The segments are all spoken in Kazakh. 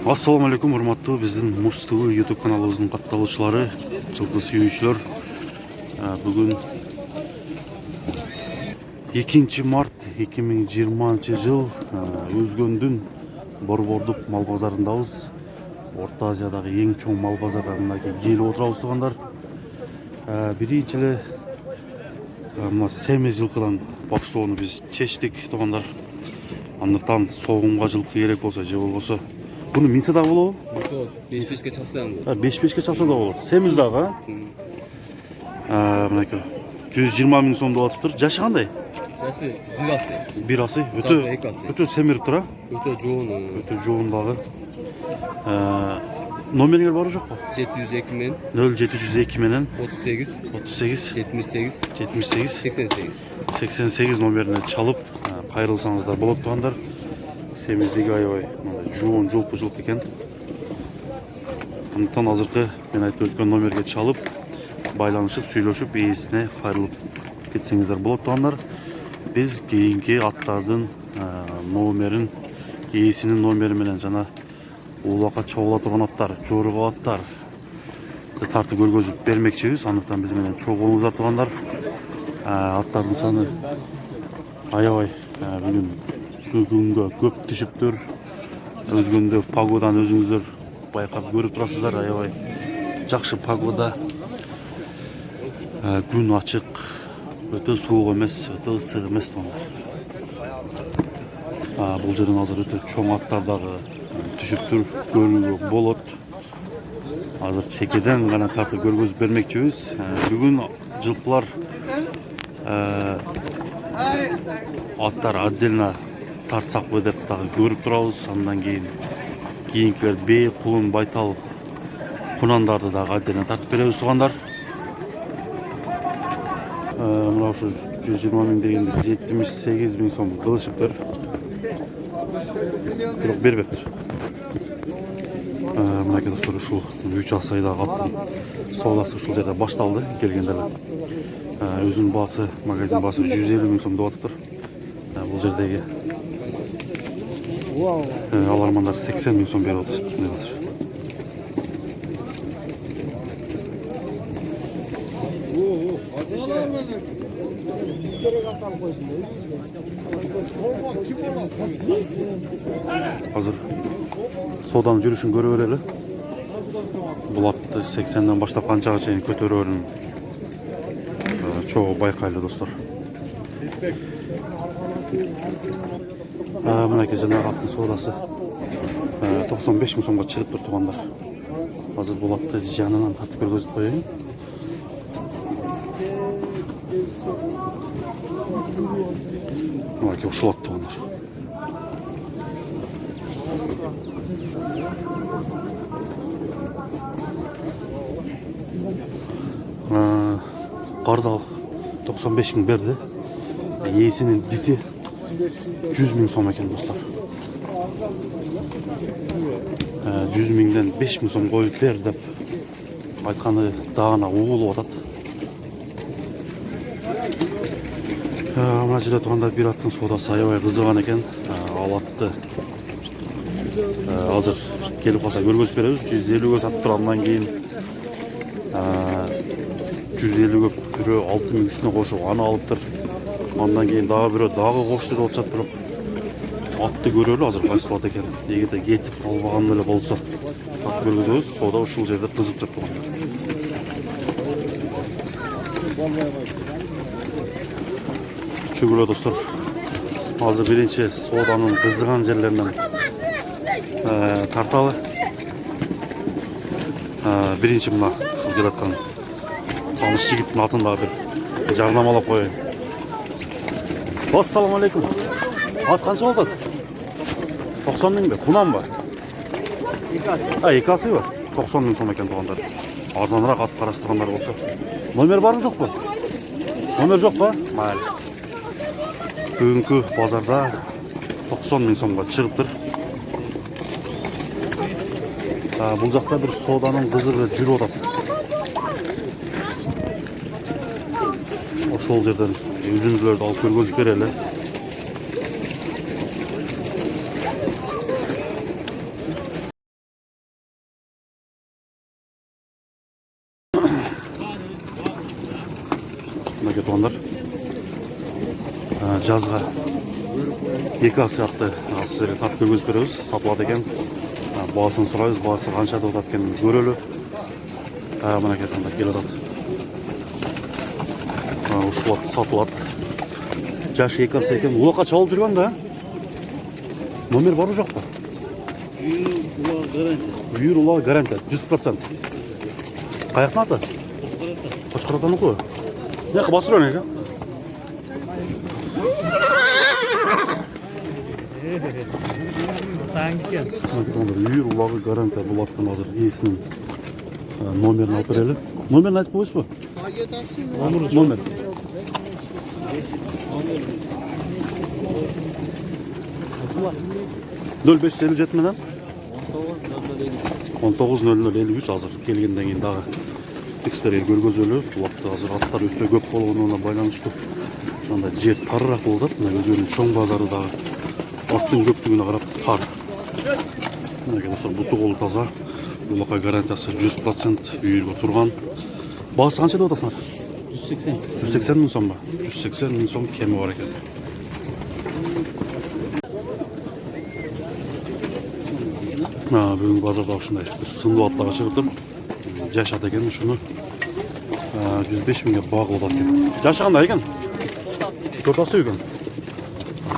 Ассаламу алейкум, урматтуу биздин Муз ТВ YouTube каналыбыздын катталуучулары, жылкы сүйүүчүлөр. Бүгүн 2 март 2020 жыл Өзгөндүн Борбордук мал базарындабыз. Орто Азиядагы эң чоң мал базарына келип отурабыз туугандар. Биринчи эле мына семиз жылкыдан баштоону биз чечтик туугандар. Андыктан согумга жылкы керек болсо же болбосо буну минсе дагы болобу? Ошо 5-5ке чапсаң болот. 5-5ке чапса да болот. Семиз дагы, мынакей 120 миң сом деп атыптыр. Жашы кандай? Жашы 1 асы. 1 асы. Өтө семирип тура. Өтө жоон. Өтө жоон дагы. Номериңер барбы жокпу? 702 менен 0702 менен 38 78 88 номерине чалып кайрылсаңыздар болот туугандар. Семиздиги аябай жоон жолпу жылкы экен. Андыктан азыркы мен айтып өткөн номерге чалып, байланышып, сүйлөшүп, ээсине кайрылып кетсеңиздер болот туугандар. Биз кийинки аттардын номерин, ээсинин номери менен жана улакка чогула турган аттар, жорго аттар тартып көргөзүп бермекчибиз. Андыктан биз менен чогулуңуздар туугандар. Аттардын саны аябай бүгүнгө көп түшүптүр. Өзгөндө погоданы өзүңүздөр байкап көрүп турасыздар. Аябай жакшы погода. Күн ачык, өтө суук эмес, өтө ысык эмес туугандар. Бул жерден азыр өтө чоң аттар дагы түшүптүр, көрүүгө болот. Азыр чекеден гана тартып көргөзүп бермекчибиз. Бүгүн жылкылар аттар отдельно тартсакпы деп дагы көрүп турабыз. Андан кийинкилер бей, кулун, байтал, кунандарды дагы отдельно тартып беребиз туугандар. Мына ушу 120 миң дегенде 78 миң сом кылышыптыр. Бирок бербептир. Мынакей достор, ушул 3 асайдагы аттын соодасы ушул жерде башталды. Келгенде эле өзүнүн баасы, магазин баасы 150 миң сом деп атыптыр. Бул жердеги алармандар 80 миң сом берип атышат. Азыр сооданын жүрүшүн көрө берели. Бул атты 80ден баштап канчага чейин көтөрөөрүн чогуу байкайлы достор. Мынакей жанагы аттын соодасы 95 миң сомго чыгыптыр туугандар. Азыр бул атты жанынан тартып көргөзүп коеюн. Мынакей ушул ат туугандар. Кардал 95 миң берди. Ээсинин дити 100 миң сом экен достор. 100 миңден 5 миң сом коюп бер деп айтканы даана угулуп атат. Мына жерде туугандар бир аттын соодасы аябай кызыган экен. Ал атты азыр келип калса көргөзүп беребиз. 150гө сатып тур. Андан кийин 150гө бирөө 6 миң үстүнө кошуп аны алыптыр. Андан кийин дагы бирөө дагы кошту деп атышат. Бирок атты көрөлү азыр кайсы ат экен. Эгерде кетип албаган эле болсо тартып көргөзөбүз. Соода ушул жерде кызып тур туугандар. Чүгүлө достор. Азыр биринчи сооданын кызыган жерлеринен тарталы. Биринчи мына ушул келаткан таныш жигиттин атын дагы бир жарнамалап коеюн. Ассаламу алейкум. Ат канча болот? 90 миңби? Кунанбы? 2 асы. 2 асы бар. 90 миң сом экен туугандар. Арзаныраак ат караштыргандар болсо. Номер барбы жокпу? Номер жокпу? Майли. Бүгүнкү базарда 90 миң сомго чыгыптыр. Бул жакта бир сооданын кызыгы жүрүп атат. Ошол жерден үзүндүлөрдү алып көргөзүп берели. туғандар. Жазға екі сияқты сіздерге тартып көргізіп береміз. Сатылады екен. Бағасын сұрайыз, бағасы қанша деп жатады екенін көрелі. Мына кеткенде келіп жатады. Ушылады, сатылады. Жашы екі асы екен. Улаққа чалып жүрген да? Номер бар жоқ па? Үйір улағы гарантия, 100%. Қаяқтың аты? Қошқаратаны қой. Не қы басыр өне, үйір улағы гарантия болаттың азыр иесінің номерін алып берелі. Номерін айтып қойыз ба? Номер. Нөл 557 менен 19.0053 азыр келгенден кейін дағы текстерге көргөзөлү. Булакта азыр аттар өтө көп болгонуна байланыштуу андай жер тарыраак болуп атат. Мына өзүнүн чоң базары дагы аттын көптүгүнө карап тар. Мына достор буту колу таза. Булакка гарантиясы 100% үйүргө турган. Баасы канча деп атасыңар? 180 миң сом ба? 180 миң сом кеми бар экен. Бүгүн базарда ушундай бир сындуу аттарга чыгып тур. Жашат экен, ушуну 105 миңге багып атат экен. Жашы кандай экен? 4 асы экен.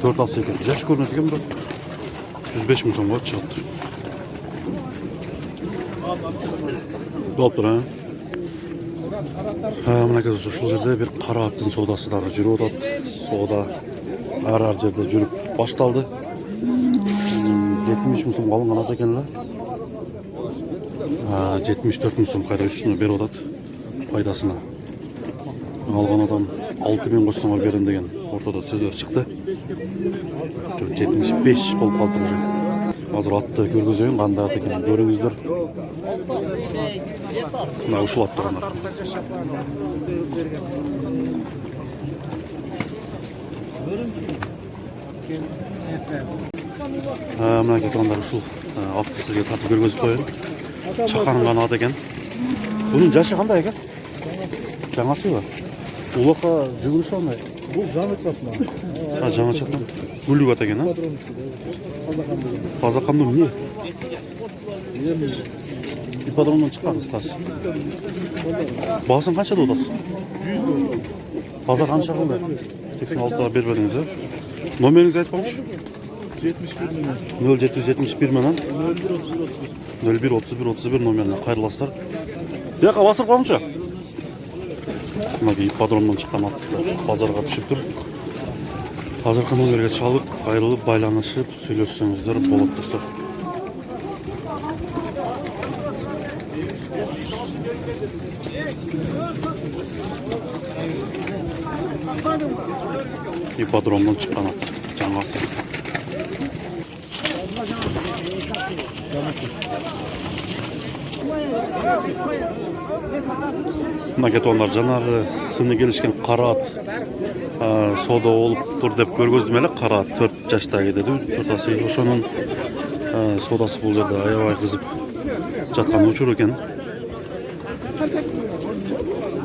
4 асы экен. Жаш көрүнөт экен, бирок 105 миң сомго чыгып тур. Болуп тур, мынакей достор, ушул жерде бир кара аттын соодасы дагы жүрүп атат. Соода ар жерде жүрүп башталды. 70 миң сомго алынган ат экен эле. 74 миң сом кайра үстүнө берип атат пайдасына. Алган адам 6 миң кошсоңор берем деген ортодо сөздөр чыкты. 75 болуп калды уже. Азыр атты көргөзөйүн, кандай ат экенин көрүңүздөр. Мына ушул ат тургандар. Мына кеткендар ушул атты сизге тартып көргөзүп коеюн. Чаканган ат экен. Бунун жашы кандай экен? Жаңасы ба? Улакка жүгүрүшү кандай? Бул жаңы чапма. Жаңы чапма. Гүлүк ат экен, Таза кандуу эмне? Ипподромдон чыккан кыскасы. Баасын канча деп атасыз? 100. Таза канча кылды? 86-га бербедиңиз, Номериңизди айтып коңузчу. 0771 менен 013131 номерине кайрыласыздар. Бияка басып коңчу. Мына ипподромдон чыккан ат базарга түшүп тур. Азыркы номерге чалып, кайрылып, байланышып, сүйлөшсөңүздөр болот достор. Ипподромдон чыккан ат, жаңасы. Мына кетондар жанагы сыны келишкен кара ат соода болуп тур деп көргөздүм эле. Кара ат 4 жаштагы деди. 4 асы ошонун соодасы бул жерде аябай кызып жаткан учур экен.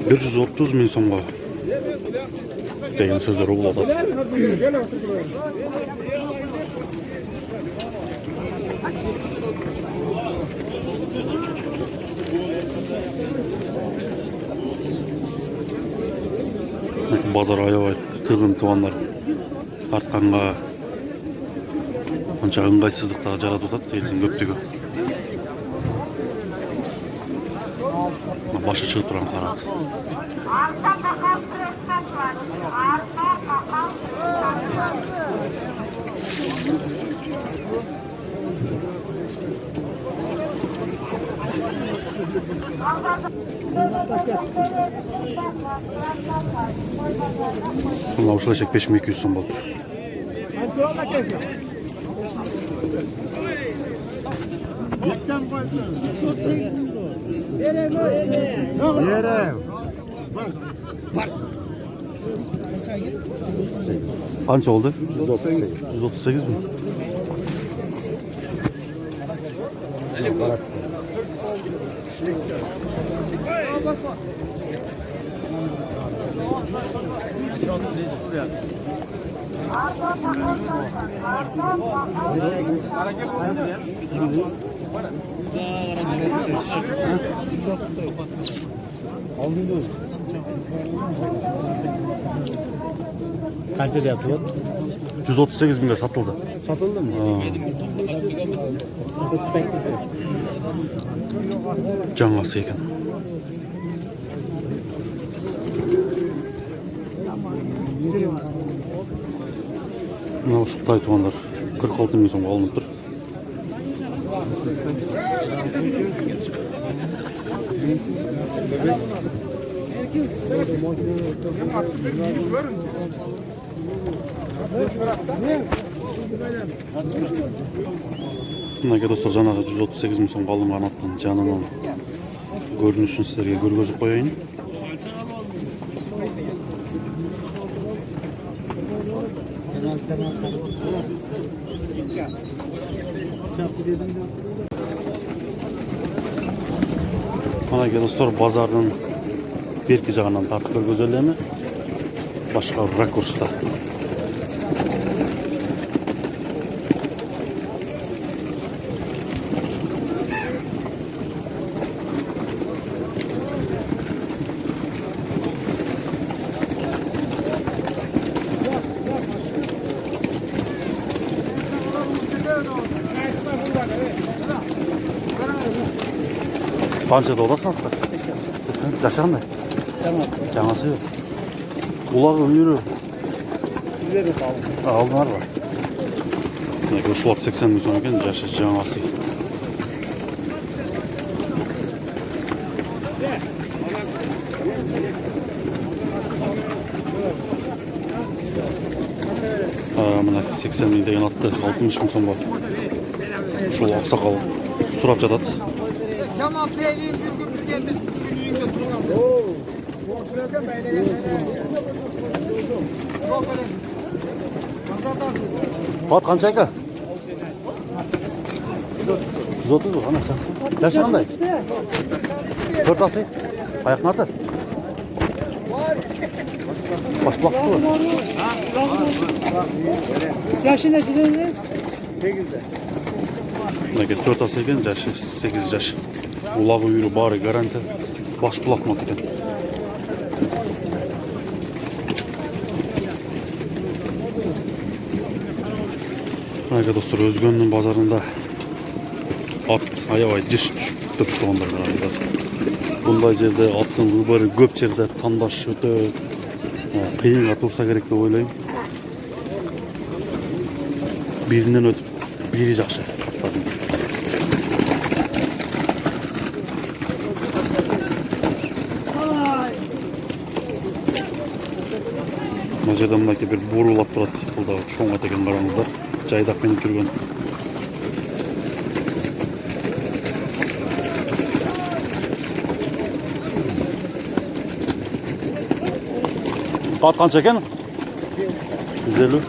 130 миң сомго деген сөздөр болуп атат. Базар аябай тыгын тугандар. Тартканга канча ыңгайсыздык дагы жаратып атат элдин көптүгү. Башы чыгып турган кара ат. Мына ушулайча 5200 сом болуп тур. Канча болду? 138 миң. Qancha deyapti bu? 138 mingga satıldı. Sotildimi? Жаңасы екен. Мынау шұқтай туғандар 46 мың сомға алынып тұр. Мына достар, жаңағы 138 мың сомға алынған аттың жанынан көрінішін сіздерге көргізіп қояйын. Мына достар, базардың беркі жағынан тартып көргізелемі, башқа ракурста. Қаншада оласын аттар? 80. Жашы қандай? Жаңасы yok. Ulağı uyuru. Aldılar var. Uşulap 80 gün sonra eкен, жашы жаңасы. Мына 80 мың деген атты 60 мың сом бар. Ушул ақсақал сұрап жатады. Tamam, peynirim bir geldi. At қанша aka? 130 bu, ana şahsı. Yaşı қандай? 4 asый. Ayaqın atı? Başbulaqlı bu. Yaşı neçə dediniz? 8'de. Mına 4 asый eкен, yaşı 8 yaş. Ulağı uyuru bari garanti. Başbulaq mı eкен. Mına dostlar, Özgön'ün bazarında at аябай жыш түшүп көп туғандар арасында. Bunday жерде аттың выборы көп жерде тандаш өтө кыйынга турса керек деп ойлойм. Биринен өтүп, бири жакшы. Мына жерде мынакей бир бурулап турат. Бул да чоң ат экен, караңыздар. Жайдак менен жүргөн. Ат қанша екен? 150.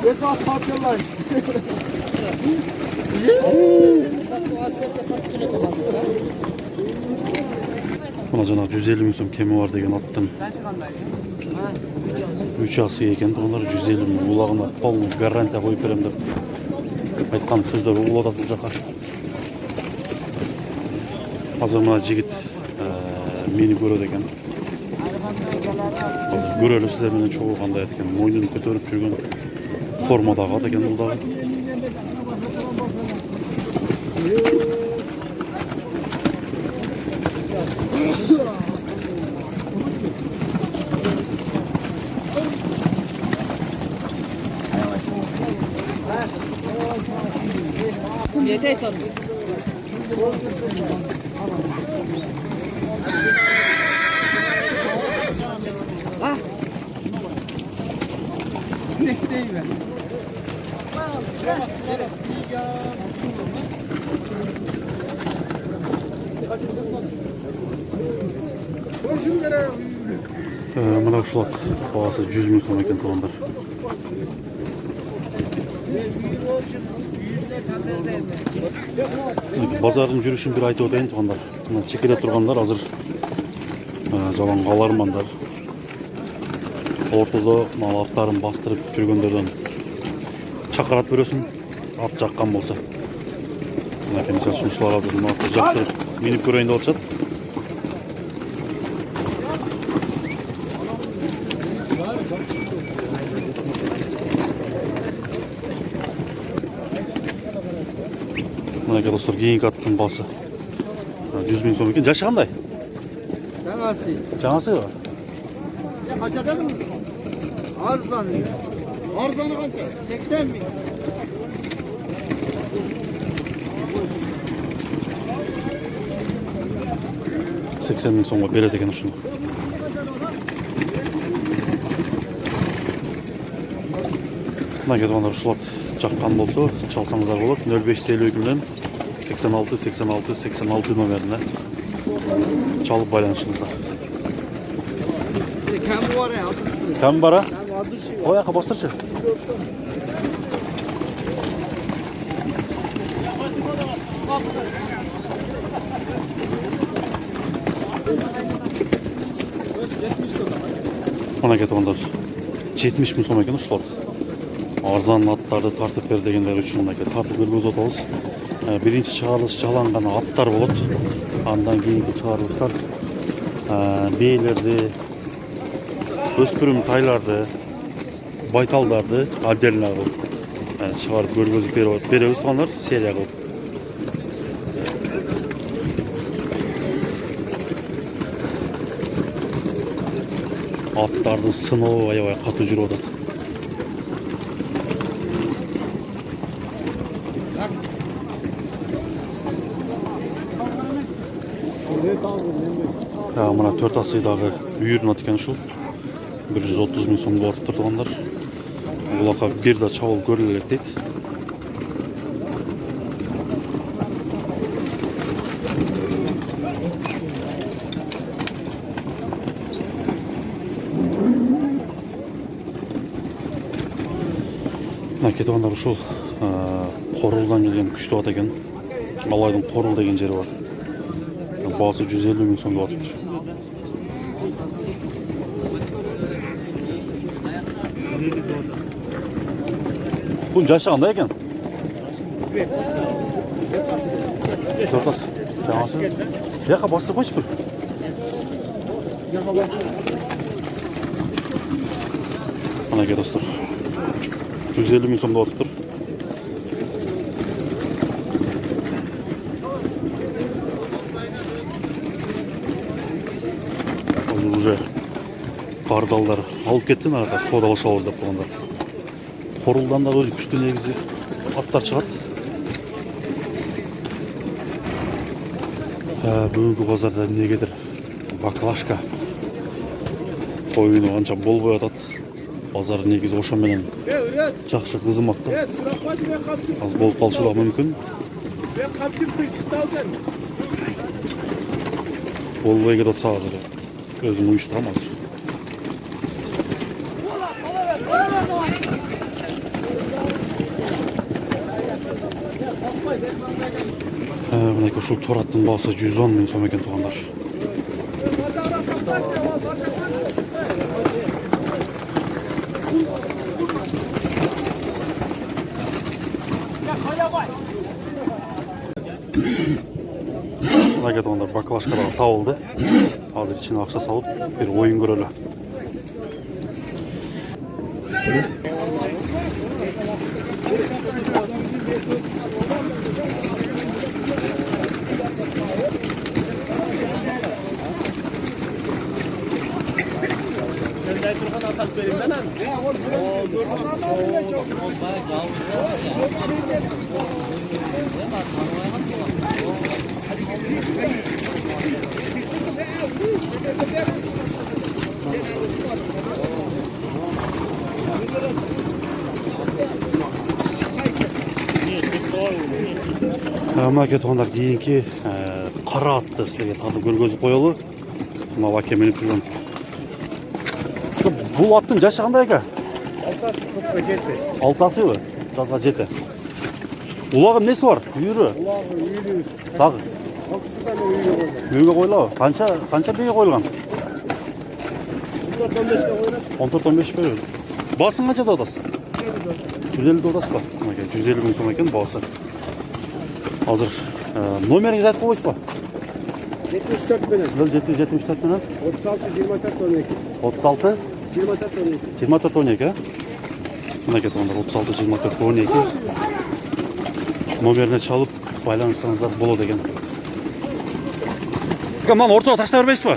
Мына жаңағы 150 мың сом кемі бар деген аттың 3 асы екен. Олар 150 мың улағына полный гарантия қойып берем деп айтқан сөздер улады бұл жаққа. Қазір мына жігіт мені көреді екен. Göreli sizlerden çoğu qanday ekan, moynunu көтөрүп жүргөн формадағы ат екен бұл дағы. Мына ушул ат бағасы 100 мың сом екен туғандар. Базардың жүрішін бір айтып өтейін туғандар. Чекеде тұрғандар азыр жалаңға алармандар. ортада мына аттарын бастырып жүргөндөрдөн чакырат бересиң, ат жаккан болсо. Мына мисалы үчүн ушулар азыр мына атты жактырып минип көрөйүн деп атышат. Мына достор, кийинки аттын баасы 100 000 сом экен. Жашы кандай? Жаңасы. Жаңасы ба? Қанша дедім? Арзаны. Арзаны қанша? 80 000. $80 000 береді екен ушуну. Мына кеткандар ушул ат жаккан болсо, чалсаңыздар болот. 0552 менен 86 86 86 номерине çalıp байланышыңыздар. Кәмі бар ya. Кәм бара? Ой, ақа бастырчы. Мына кеткандар 70 000 сом екен ушул ат. Арзан аттарды тартып бер дегендер үчүн мына тартып көргөзүп атабыз. Биринчи чыгарылыш жаланган аттар болот. Андан кийинки чыгарылыштар бээлерди, өспүрүм тайларды, байталдарды отдельно кылып чыгарып көргөзүп беребиз тугандар, серия кылып. Аттардын сыноо аябай катуу жүрүп атат. Мына 4 асыйдагы үйүрүн ат экен ушул. 130 000 сом болуп тургандар. Бул ака бир да чабыл көрүлө элек дейт. Мына кеткандар ушул Корулдан келген күчтүү ат экен. Алайдын Корул деген жери бар. Баасы 150 000 сом болуп атыптыр. Бул жашы кандай экен? Жортас. Жаңасы. Яка бастырып койчу бир. Мына ке достор. 150 000 сом болуп атыптыр. Уже кардалдар алып кетти, нарада содалашабыз деп тургандар. Корулдан да өзү күчтүү негизи аттар чыгат. Бүгүнкү базарда эмнегедир баклажка коюну анча болбой атат. Базар негизи ошо менен жакшы кызымак да. Аз болуп калышы да мүмкүн. Болбой кетсе азыр өзүм уюштурам азыр. Мынакей ушул тор аттын баасы 110 000 сом экен тугандар. Мынакей тугандар баклажкалар табылды. Азыр ичине акча салып бир оюн көрөлү. Мынакей тугандар кийинки кара атты силерге тартып көргөзүп коелу. Мына аке минип жүргөн. Бул аттын жашы кандай экен? 6 асыбы? Жазга жети. Улагы эмнеси бар? Үйүрү. Ulan iyiydi. Дагы. Altısından iyiydi. Үйгө койлобу? Канча бийге коюлган? 14-15 böyle. Basın kaça da odası? 150 de odası var. 150 gün sonra ekan bası. Hazır. Numarınızı aytib qo'yasiz mı? 74 bilen. 774 bilan 36 24 12. 36 24 12. 24 12 ha? Mana ketganlar 36 24 12. Nomerini çalıp baylansanızlar bo'ladi ekan. Mana o'rtaga tashlab bermaysizmi?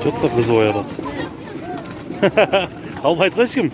Çok da kızı oyalat. Al hayt kaçım.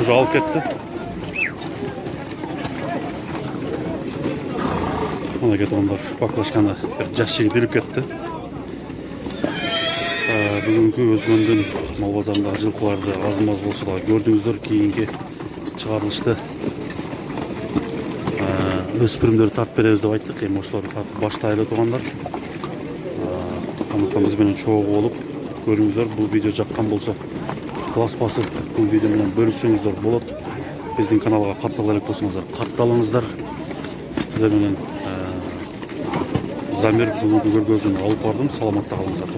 Уже alып ketdi. Mana ketganlar baklashganda bir jash yigit ilib ketdi. Bugungi O'zgundin mol bozorida жылқыларды аз-maz bo'lsa da gördüңүздөр, keyingi chiqarilishda o'spirimlarni tartib beramiz deb aytdik. Endi o'shalarni tartib boshlaydi turganlar. Aniqdan biz bilan cho'g' bo'lib ko'ringizlar. Bu video yoqqan bo'lsa klass basıp bu video bilan bölüşsеңizdер bo'ladi. Bizning kanalga qattiqroq bo'lsangizlar, qattiqlaningizlar. Sizlar bilan Zamir bugungi ko'rgazuvni olib bordim. Salomatda qolingizlar.